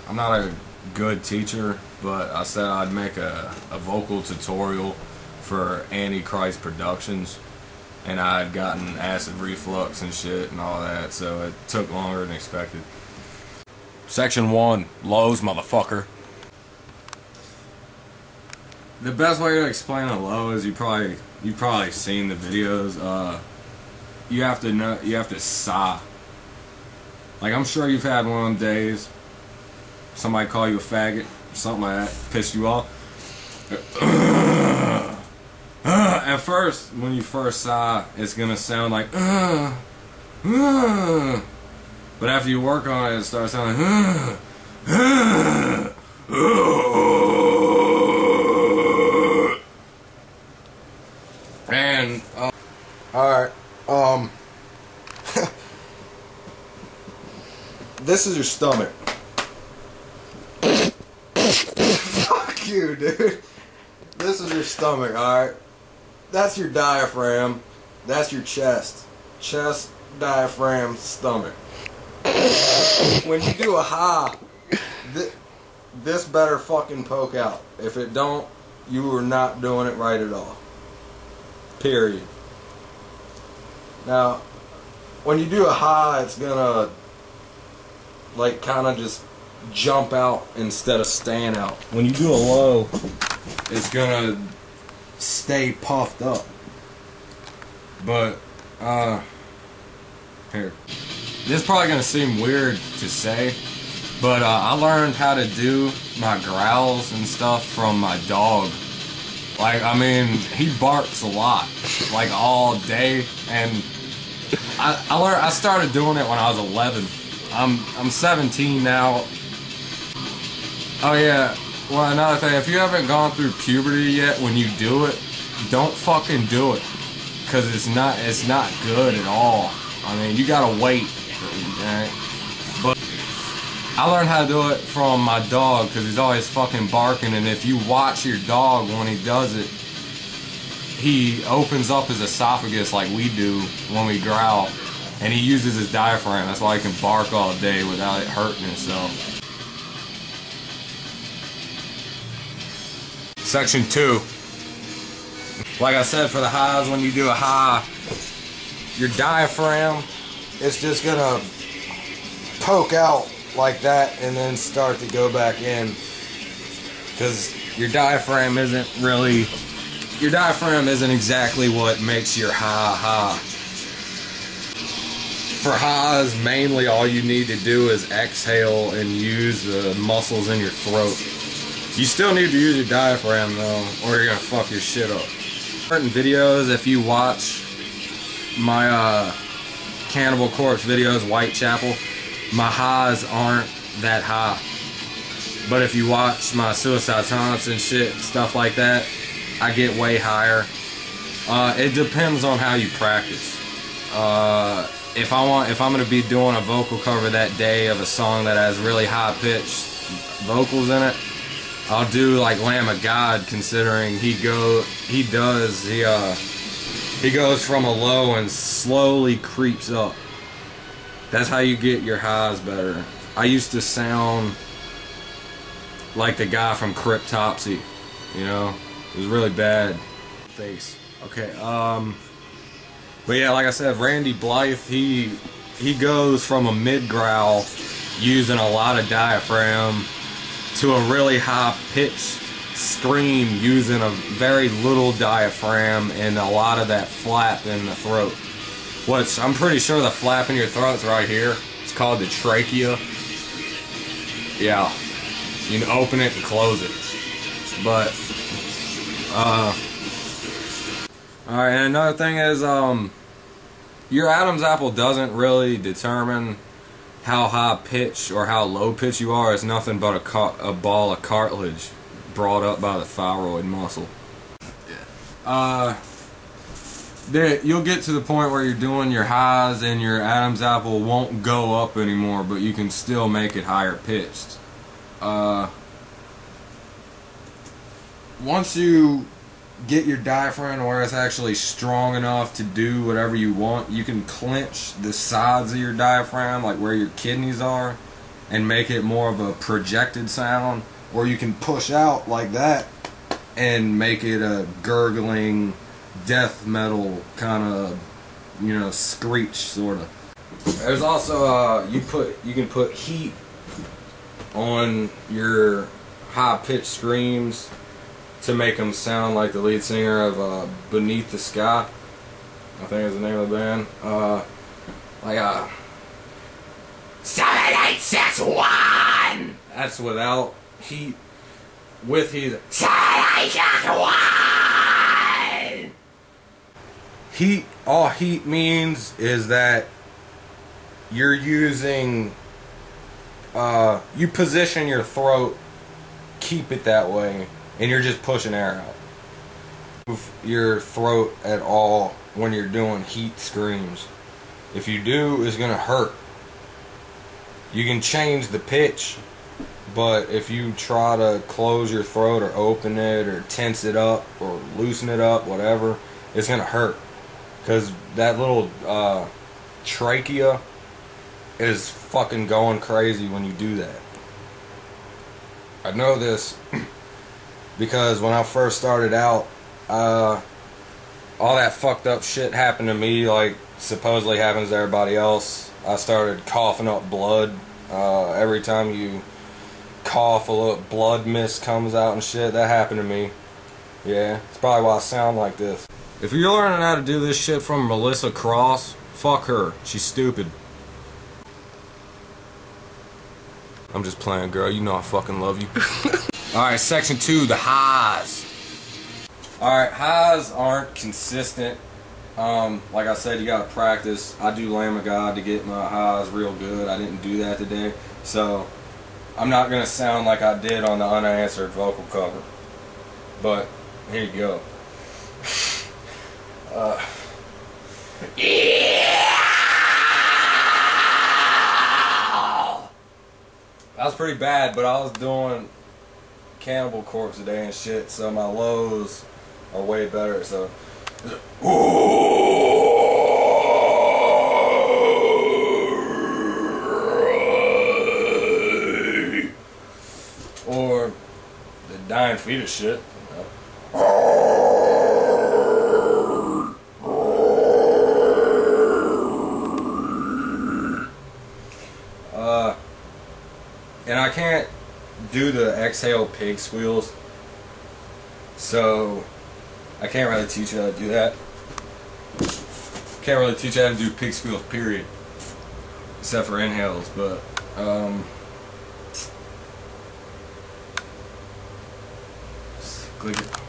I'm not a good teacher, but I said I'd make a vocal tutorial for Antichristproductions, and I had gotten acid reflux and shit and all that, so it took longer than expected. Section 1, lows, motherfucker. The best way to explain a low is you probably seen the videos. You have to sigh. Like, I'm sure you've had one of them days, somebody call you a faggot, something like that, pissed you off. At first, when you first sigh, it's gonna sound like but after you work on it, it starts sounding and alright, this is your stomach. Fuck you, dude. This is your stomach, alright? That's your diaphragm. That's your chest. Chest, diaphragm, stomach. When you do a high, this better fucking poke out. If it don't, you are not doing it right at all. Period. Now, when you do a high, it's gonna like kind of just jump out instead of stand out. When you do a low, it's gonna stay puffed up. But here, this is probably gonna seem weird to say, but I learned how to do my growls and stuff from my dog. Like, I mean, he barks a lot, like all day, and I started doing it when I was 11. I'm 17 now. Oh yeah, well, another thing, if you haven't gone through puberty yet, when you do it, don't fucking do it, cause it's not good at all. I mean, you gotta wait. Right? But I learned how to do it from my dog, cause he's always fucking barking, and if you watch your dog when he does it, he opens up his esophagus like we do when we growl, and he uses his diaphragm. That's why he can bark all day without it hurting himself. Section 2. Like I said, for the highs, when you do a high, your diaphragm is just gonna poke out like that and then start to go back in, because your diaphragm isn't exactly what makes your high. For highs, mainly all you need to do is exhale and use the muscles in your throat. You still need to use your diaphragm though, or you're gonna fuck your shit up. Certain videos, if you watch my Cannibal Corpse videos, Whitechapel, my highs aren't that high. But if you watch my Suicide Taunts and shit, stuff like that, I get way higher. It depends on how you practice. If I'm gonna be doing a vocal cover that day of a song that has really high pitched vocals in it, I'll do like Lamb of God, considering he goes from a low and slowly creeps up. That's how you get your highs better. I used to sound like the guy from Cryptopsy, you know? It was really bad. Face. Okay, but yeah, like I said, Randy Blythe, he goes from a mid-growl using a lot of diaphragm to a really high-pitched scream using a very little diaphragm and a lot of that flap in the throat. Which, I'm pretty sure the flap in your throat's right here. It's called the trachea. Yeah. You can open it and close it. But, alright, and another thing is, your Adam's apple doesn't really determine how high pitch or how low pitch you are. It's nothing but a ball of cartilage brought up by the thyroid muscle. You'll get to the point where you're doing your highs and your Adam's apple won't go up anymore, but you can still make it higher pitched. Once you get your diaphragm where it's actually strong enough to do whatever you want, you can clench the sides of your diaphragm, like where your kidneys are, and make it more of a projected sound, or you can push out like that and make it a gurgling death metal kind of, you know, screech sort of. There's also you can put heat on your high-pitched screams to make them sound like the lead singer of Beneath the Sky, I think is the name of the band. Like 7861. That's without heat. With heat. 7861. Heat. All heat means is that you're using. You position your throat, keep it that way, and you're just pushing air out. Move your throat at all when you're doing heat screams. If you do, it's gonna hurt. You can change the pitch, but if you try to close your throat or open it or tense it up or loosen it up, whatever, it's gonna hurt. Because that little trachea is fucking going crazy when you do that. I know this because when I first started out, all that fucked up shit happened to me, like supposedly happens to everybody else. I started coughing up blood. Every time you cough, a little blood mist comes out and shit. That happened to me. Yeah, it's probably why I sound like this. If you're learning how to do this shit from Melissa Cross, fuck her. She's stupid. I'm just playing, girl. You know I fucking love you. Alright, section 2, the highs. Alright, highs aren't consistent. Like I said, you gotta practice. I do Lamb of God to get my highs real good. I didn't do that today. So, I'm not gonna sound like I did on the unanswered vocal cover. But, here you go. That was pretty bad, but I was doing Cannibal Corpse today and shit, so my lows are way better. So, or the Dying Fetus shit. And I can't do the exhale pig squeals, so I can't really teach you how to do that. Can't really teach you how to do pig squeals, period, except for inhales. But click it.